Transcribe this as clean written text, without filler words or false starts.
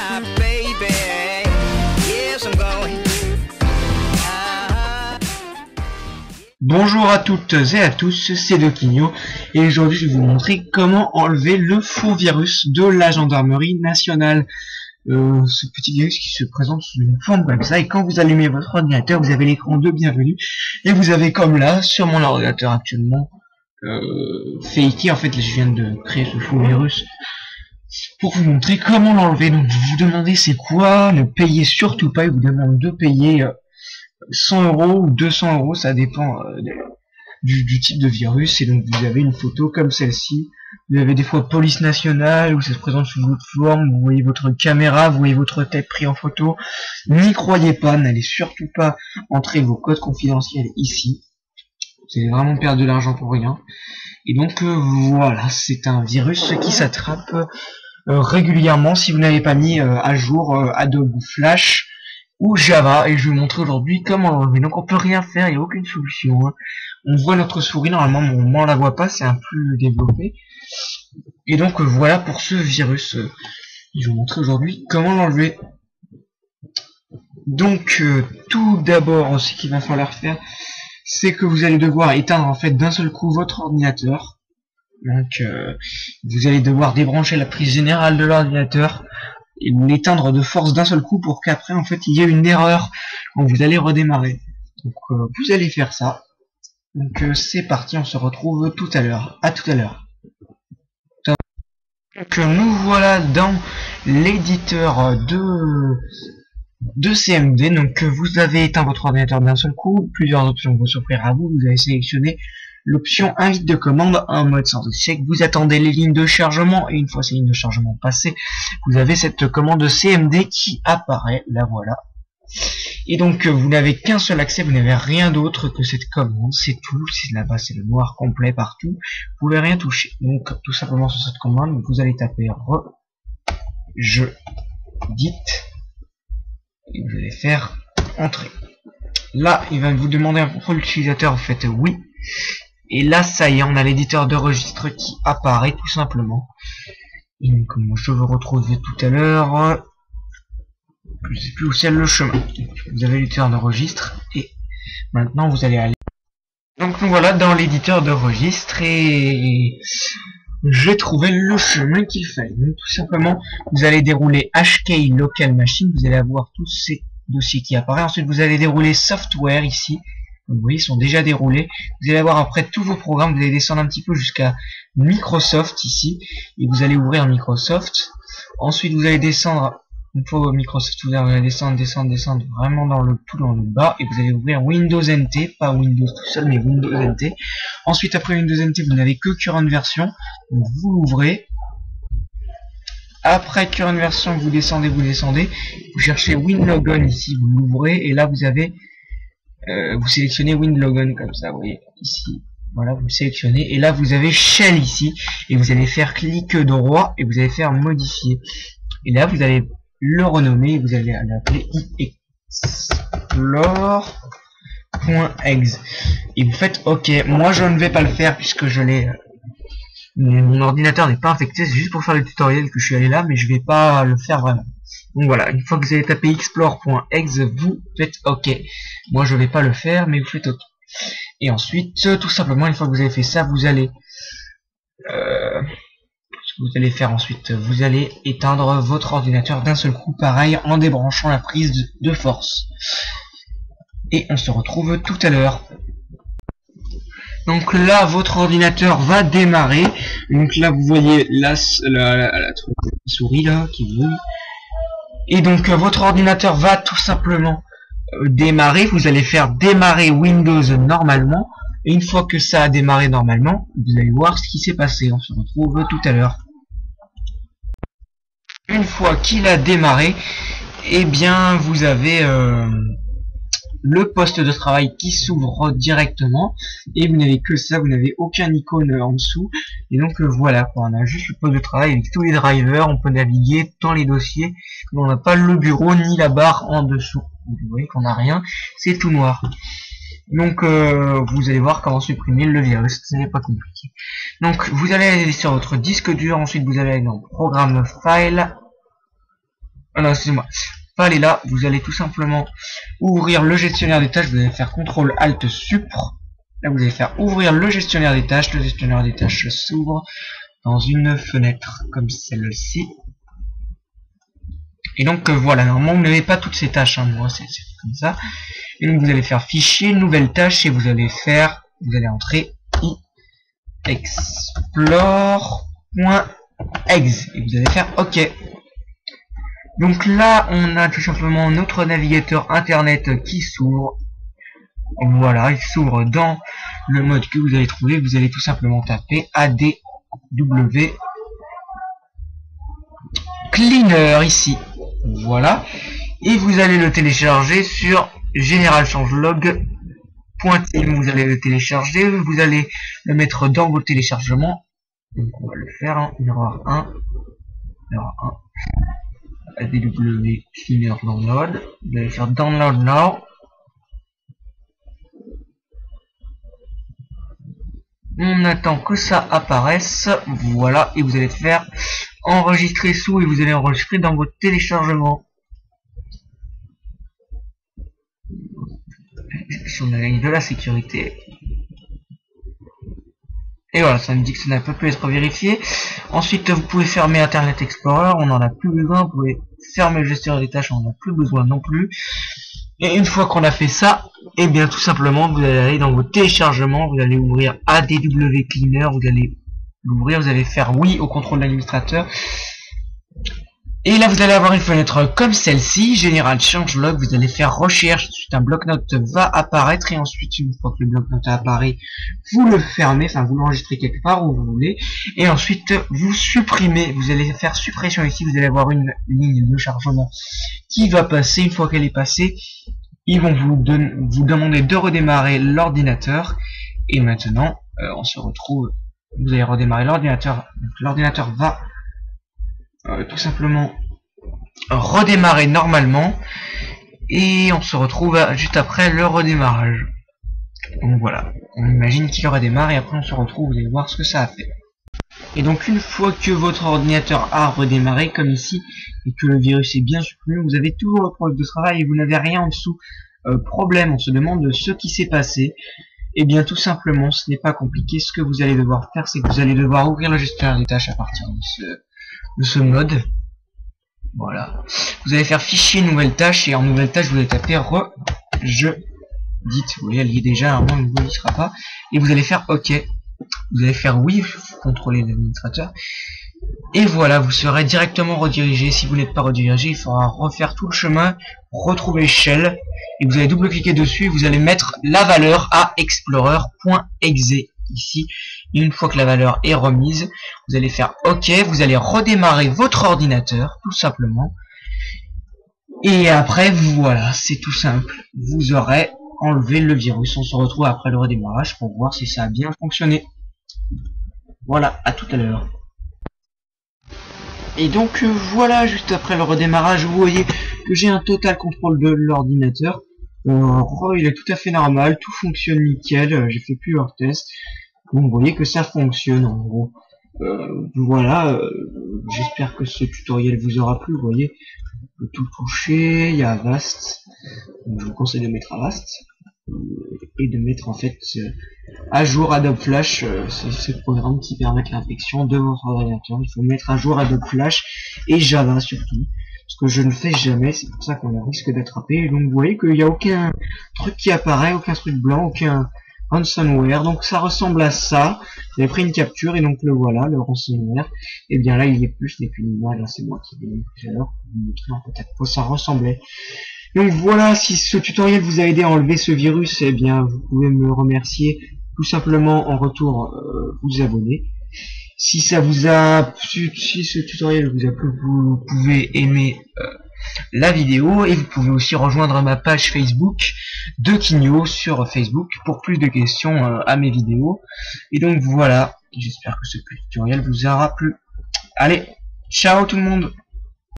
my baby. Yes, I'm going. Bonjour à toutes et à tous, c'est Doquinho et aujourd'hui je vais vous montrer comment enlever le faux virus de la gendarmerie nationale. Ce petit virus qui se présente sous une forme comme ça, et quand vous allumez votre ordinateur, vous avez l'écran de bienvenue et vous avez comme là sur mon ordinateur actuellement Fakey. En fait je viens de créer ce faux virus pour vous montrer comment l'enlever. Donc vous vous demandez c'est quoi, ne payez surtout pas, il vous demande de payer 100 € ou 200 €, ça dépend du type de virus. Et donc vous avez une photo comme celle-ci, vous avez des fois police nationale où ça se présente sous votre forme, vous voyez votre caméra, vous voyez votre tête prise en photo. N'y croyez pas, n'allez surtout pas entrer vos codes confidentiels ici, vous allez vraiment perdre de l'argent pour rien. Et donc voilà, c'est un virus qui s'attrape régulièrement si vous n'avez pas mis à jour Adobe Flash ou Java, et je vais vous montrer aujourd'hui comment l'enlever. Donc on peut rien faire, il n'y a aucune solution, hein. On voit notre souris normalement, mais on la voit pas, c'est un plus développé. Et donc voilà pour ce virus. Je vais vous montrer aujourd'hui comment l'enlever. Donc tout d'abord, ce qu'il va falloir faire, c'est que vous allez devoir éteindre en fait d'un seul coup votre ordinateur. Donc vous allez devoir débrancher la prise générale de l'ordinateur et l'éteindre de force d'un seul coup pour qu'après en fait il y ait une erreur quand vous allez redémarrer. Donc vous allez faire ça. Donc c'est parti, on se retrouve tout à l'heure. À tout à l'heure. Donc nous voilà dans l'éditeur de CMD. Donc vous avez éteint votre ordinateur d'un seul coup, plusieurs options vont s'offrir à vous. Vous avez sélectionné l'option invite de commande en mode sans échec. Vous attendez les lignes de chargement et une fois ces lignes de chargement passées, vous avez cette commande CMD qui apparaît. La voilà. Et donc vous n'avez qu'un seul accès, vous n'avez rien d'autre que cette commande, c'est tout. C'est là-bas, c'est le noir complet partout. Vous pouvez rien toucher. Donc tout simplement sur cette commande, vous allez taper je dit et vous allez faire entrer. Là, il va vous demander un contrôle utilisateur, vous faites oui. Et là, ça y est, on a l'éditeur de registre qui apparaît tout simplement. Et comme je veux retrouver tout à l'heure, je sais plus où c'est le chemin. Vous avez l'éditeur de registre et maintenant vous allez aller. Donc nous voilà dans l'éditeur de registre et j'ai trouvé le chemin qu'il fallait. Donc tout simplement, vous allez dérouler HK Local Machine, vous allez avoir tous ces dossiers qui apparaissent. Ensuite, vous allez dérouler Software ici. Vous voyez, ils sont déjà déroulés. Vous allez avoir après tous vos programmes, vous allez descendre un petit peu jusqu'à Microsoft ici, et vous allez ouvrir Microsoft. Ensuite, vous allez descendre, une fois Microsoft, vous allez descendre vraiment dans le tout dans le bas, et vous allez ouvrir Windows NT, pas Windows tout seul, mais Windows NT. Ensuite, après Windows NT, vous n'avez que Current Version, donc vous l'ouvrez. Après Current Version, vous descendez, vous cherchez WinLogon ici, vous l'ouvrez, et là vous avez vous sélectionnez WinLogon comme ça, vous voyez ici, voilà, vous sélectionnez et là vous avez Shell ici et vous allez faire clic droit et vous allez faire modifier et là vous allez le renommer et vous allez l'appeler explore.exe et vous faites OK. Moi je ne vais pas le faire puisque je l'ai mon ordinateur n'est pas infecté, c'est juste pour faire le tutoriel que je suis allé là, mais je vais pas le faire vraiment. Donc voilà, une fois que vous avez tapé explore.exe, vous faites OK. Moi je vais pas le faire, mais vous faites OK. Et ensuite, tout simplement, une fois que vous avez fait ça, vous allez faire ensuite, vous allez éteindre votre ordinateur d'un seul coup, pareil, en débranchant la prise de force. Et on se retrouve tout à l'heure. Donc là, votre ordinateur va démarrer. Donc là, vous voyez la souris là qui bouge. Et donc votre ordinateur va tout simplement démarrer. Vous allez faire démarrer Windows normalement. Et une fois que ça a démarré normalement, vous allez voir ce qui s'est passé. On se retrouve tout à l'heure. Une fois qu'il a démarré, eh bien vous avez le poste de travail qui s'ouvre directement et vous n'avez que ça, vous n'avez aucun icône en dessous et donc voilà quoi, on a juste le poste de travail avec tous les drivers, on peut naviguer dans les dossiers, on n'a pas le bureau ni la barre en dessous, vous voyez qu'on n'a rien, c'est tout noir. Donc vous allez voir comment supprimer le virus, ce n'est pas compliqué. Donc vous allez aller sur votre disque dur, ensuite vous allez aller dans programme file, non, excusez-moi, pas aller là, vous allez tout simplement ouvrir le gestionnaire des tâches, vous allez faire CTRL ALT SUPR. Là vous allez faire ouvrir le gestionnaire des tâches, le gestionnaire des tâches s'ouvre dans une fenêtre comme celle-ci. Et donc voilà, normalement vous n'avez pas toutes ces tâches, hein, moi c'est comme ça. Et donc vous allez faire fichier, nouvelle tâche, et vous allez entrer explore.exe et vous allez faire OK. Donc là on a tout simplement notre navigateur internet qui s'ouvre. Voilà, il s'ouvre dans le mode que vous allez trouver. Vous allez tout simplement taper ADW Cleaner ici. Voilà, et vous allez le télécharger sur generalchangelog.team. Vous allez le télécharger, vous allez le mettre dans vos téléchargements. Donc on va le faire, hein. Erreur 1, ADW Cleaner Download. Vous allez faire Download Now. On attend que ça apparaisse, voilà, et vous allez faire enregistrer sous, et vous allez enregistrer dans votre téléchargement. On a de la sécurité. Et voilà, ça me dit que ça n'a pas pu être vérifié. Ensuite, vous pouvez fermer Internet Explorer, on n'en a plus besoin. Vous pouvez fermer le gestionnaire des tâches, on n'en a plus besoin non plus. Et une fois qu'on a fait ça, et bien tout simplement, vous allez aller dans vos téléchargements, vous allez ouvrir ADW Cleaner, vous allez l'ouvrir, vous allez faire oui au contrôle de l'administrateur. Et là, vous allez avoir une fenêtre comme celle-ci, General Changelog, vous allez faire recherche, ensuite un bloc-notes va apparaître, et ensuite, une fois que le bloc-notes apparaît, vous le fermez, enfin vous l'enregistrez quelque part où vous voulez, et ensuite vous supprimez, vous allez faire suppression ici, vous allez avoir une ligne de chargement qui va passer. Une fois qu'elle est passée, ils vont vous demander de redémarrer l'ordinateur, et maintenant, on se retrouve, vous allez redémarrer l'ordinateur, l'ordinateur va tout simplement redémarrer normalement, et on se retrouve juste après le redémarrage. Donc voilà, on imagine qu'il redémarre, et après on se retrouve, vous allez voir ce que ça a fait. Et donc une fois que votre ordinateur a redémarré comme ici, et que le virus est bien supprimé, vous avez toujours le poste de travail et vous n'avez rien en dessous. Problème, on se demande ce qui s'est passé. Et bien tout simplement, ce n'est pas compliqué. Ce que vous allez devoir faire, c'est que vous allez devoir ouvrir le gestionnaire des tâches à partir de ce mode. Voilà. Vous allez faire fichier nouvelle tâche, et en nouvelle tâche vous allez taper vous voyez, elle y est déjà, un moment où il n'y sera pas, et vous allez faire OK. Vous allez faire oui, contrôler l'administrateur, et voilà, vous serez directement redirigé. Si vous n'êtes pas redirigé, il faudra refaire tout le chemin, retrouver Shell, et vous allez double-cliquer dessus, et vous allez mettre la valeur à explorer.exe ici. Et une fois que la valeur est remise, vous allez faire OK, vous allez redémarrer votre ordinateur, tout simplement. Et après, voilà, c'est tout simple. Vous aurez enlevé le virus. On se retrouve après le redémarrage pour voir si ça a bien fonctionné. Voilà, à tout à l'heure. Et donc voilà, juste après le redémarrage, vous voyez que j'ai un total contrôle de l'ordinateur. Il est tout à fait normal, tout fonctionne nickel, j'ai fait plusieurs tests. Donc vous voyez que ça fonctionne en gros. Voilà, j'espère que ce tutoriel vous aura plu. Vous voyez, on peut tout toucher, il y a Avast, donc je vous conseille de mettre Avast, et de mettre en fait à jour Adobe Flash, c'est ce programme qui permet l'inspection de votre ordinateur. Il faut mettre à jour Adobe Flash et Java surtout, ce que je ne fais jamais, c'est pour ça qu'on risque d'attraper. Donc vous voyez qu'il n'y a aucun truc qui apparaît, aucun truc blanc, aucun ransomware. Donc ça ressemble à ça. J'avais pris une capture et donc le voilà, le ransomware. Et bien là il est plus, n'est qu'une image, là c'est moi qui l'ai mis tout à l'heure pour vous montrer en fait à quoi ça ressemblait. Donc voilà, si ce tutoriel vous a aidé à enlever ce virus, eh bien vous pouvez me remercier tout simplement en retour, vous abonner. Si ça vous a plu, si ce tutoriel vous a plu, vous pouvez aimer la vidéo, et vous pouvez aussi rejoindre ma page Facebook de Kinyo sur Facebook pour plus de questions à mes vidéos. Et donc voilà, j'espère que ce tutoriel vous aura plu. Allez, ciao tout le monde.